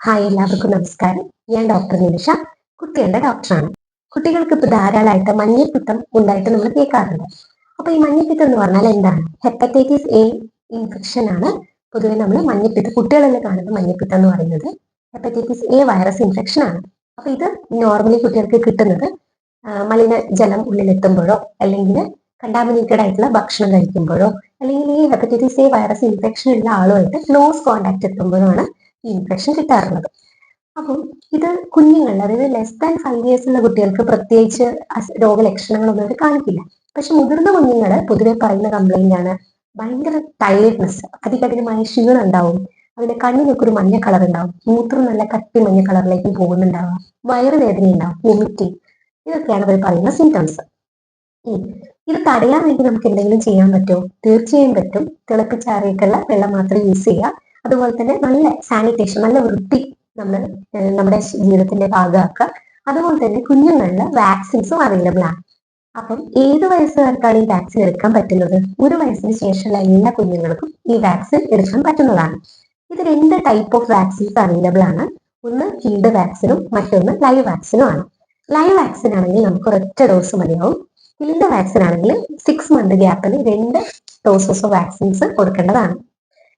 Hi, എല്ലാവർക്കും നമസ്കാരം. ഞാൻ ഡോക്ടർ നിമിഷ, കുട്ടികളുടെ ഡോക്ടറാണ്. കുട്ടികൾക്ക് ഇപ്പോൾ ധാരാളമായിട്ട് മഞ്ഞപ്പിത്തം ഉണ്ടായിട്ട് നമ്മൾ കേൾക്കാറുണ്ട്. അപ്പൊ ഈ മഞ്ഞപ്പിത്തം എന്ന് പറഞ്ഞാൽ എന്താണ്? ഹെപ്പറ്റൈറ്റിസ് എ ഇൻഫെക്ഷൻ ആണ്. പൊതുവെ നമ്മൾ മഞ്ഞപ്പിത്തം കുട്ടികളിൽ കാണുന്ന മഞ്ഞപ്പിത്തം എന്ന് പറയുന്നത് ഹെപ്പറ്റൈറ്റിസ് എ വൈറസ് ഇൻഫെക്ഷൻ ആണ്. അപ്പൊ ഇത് നോർമലി കുട്ടികൾക്ക് കിട്ടുന്നത് മലിനജലം ഉള്ളിലെത്തുമ്പോഴോ അല്ലെങ്കിൽ കണ്ടാമിനേറ്റഡ് ആയിട്ടുള്ള ഭക്ഷണം കഴിക്കുമ്പോഴോ അല്ലെങ്കിൽ ഈ ഹെപ്പറ്റൈറ്റിസ് എ വൈറസ് ഇൻഫെക്ഷൻ ഉള്ള ആളുമായിട്ട് ക്ലോസ് കോണ്ടാക്ട് എത്തുമ്പോഴാണ് ഈ ഇൻഫെക്ഷൻ കിട്ടാറുള്ളത്. അപ്പം ഇത് കുഞ്ഞുങ്ങളിൽ, അതായത് ലെസ് ദാൻ 5 ഇയേഴ്സ് ഉള്ള കുട്ടികൾക്ക് പ്രത്യേകിച്ച് രോഗലക്ഷണങ്ങളൊന്നും അവർ കാണിക്കില്ല. പക്ഷെ മുതിർന്ന കുഞ്ഞുങ്ങൾ പൊതുവെ പറയുന്ന കംപ്ലൈന്റ് ആണ് ഭയങ്കര ടയർഡ്നെസ്, അതികഠിനമായ ക്ഷീണം ഉണ്ടാവും. അതിന്റെ കണ്ണിനൊക്കെ ഒരു മഞ്ഞ കളർ ഉണ്ടാവും, മൂത്രം നല്ല കട്ടി മഞ്ഞ കളറിലേക്ക് പോകുന്നുണ്ടാവുക, വയറുവേദന ഉണ്ടാവും, വൊമിറ്റിംഗ്, ഇതൊക്കെയാണ് അവർ പറയുന്ന സിംറ്റംസ്. ഇത് തടയാൻ വേണ്ടി നമുക്ക് എന്തെങ്കിലും ചെയ്യാൻ പറ്റുമോ? തീർച്ചയായും പറ്റും. തിളപ്പിച്ചാറിയിട്ടുള്ള വെള്ളം മാത്രം യൂസ് ചെയ്യുക. അതുപോലെ തന്നെ നല്ല സാനിറ്റേഷൻ, നല്ല വൃത്തി നമ്മൾ നമ്മുടെ ജീവിതത്തിന്റെ ഭാഗമാക്കുക. അതുപോലെ തന്നെ കുഞ്ഞുങ്ങളിൽ വാക്സിൻസും അവൈലബിൾ ആണ്. അപ്പം ഏത് വയസ്സുകാർക്കാണ് ഈ വാക്സിൻ എടുക്കാൻ പറ്റുന്നത്? 1 വയസ്സിന് ശേഷമുള്ള എല്ലാ കുഞ്ഞുങ്ങൾക്കും ഈ വാക്സിൻ എടുക്കാൻ പറ്റുന്നതാണ്. ഇത് 2 ടൈപ്പ് ഓഫ് വാക്സിൻസ് അവൈലബിൾ ആണ്. ഒന്ന് ഫീൽഡ് വാക്സിനും മറ്റൊന്ന് ലൈവ് വാക്സിനും ആണ്. ലൈവ് വാക്സിൻ ആണെങ്കിൽ നമുക്ക് ഒരൊറ്റ ഡോസ് മതിയാവും. ഫീൽഡ് വാക്സിൻ ആണെങ്കിൽ 6 മന്ത് ഗ്യാപ്പിൽ 2 ഡോസസ് ഓഫ് വാക്സിൻസ് കൊടുക്കേണ്ടതാണ്.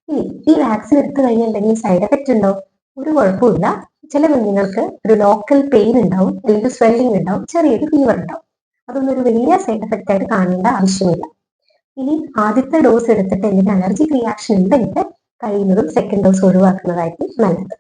ഇനി ഈ വാക്സിൻ എടുത്തു കഴിഞ്ഞാൽ എന്തെങ്കിലും സൈഡ് എഫക്റ്റ് ഉണ്ടോ? ഒരു കുഴപ്പമില്ല. ചില കുഞ്ഞുങ്ങൾക്ക് ഒരു ലോക്കൽ പെയിൻ ഉണ്ടാവും, അല്ലെങ്കിൽ സ്വെല്ലിംഗ് ഉണ്ടാവും, ചെറിയൊരു ഫീവർ ഉണ്ടാവും. അതൊന്നും ഒരു വലിയ സൈഡ് എഫക്റ്റ് ആയിട്ട് കാണേണ്ട ആവശ്യമില്ല. ഇനി ആദ്യത്തെ ഡോസ് എടുത്തിട്ട് എന്തെങ്കിലും അലർജിക് റിയാക്ഷൻ ഉണ്ടെങ്കിൽ കഴിയുന്നതും സെക്കൻഡ് ഡോസ് ഒഴിവാക്കുന്നതായിരിക്കും നല്ലത്.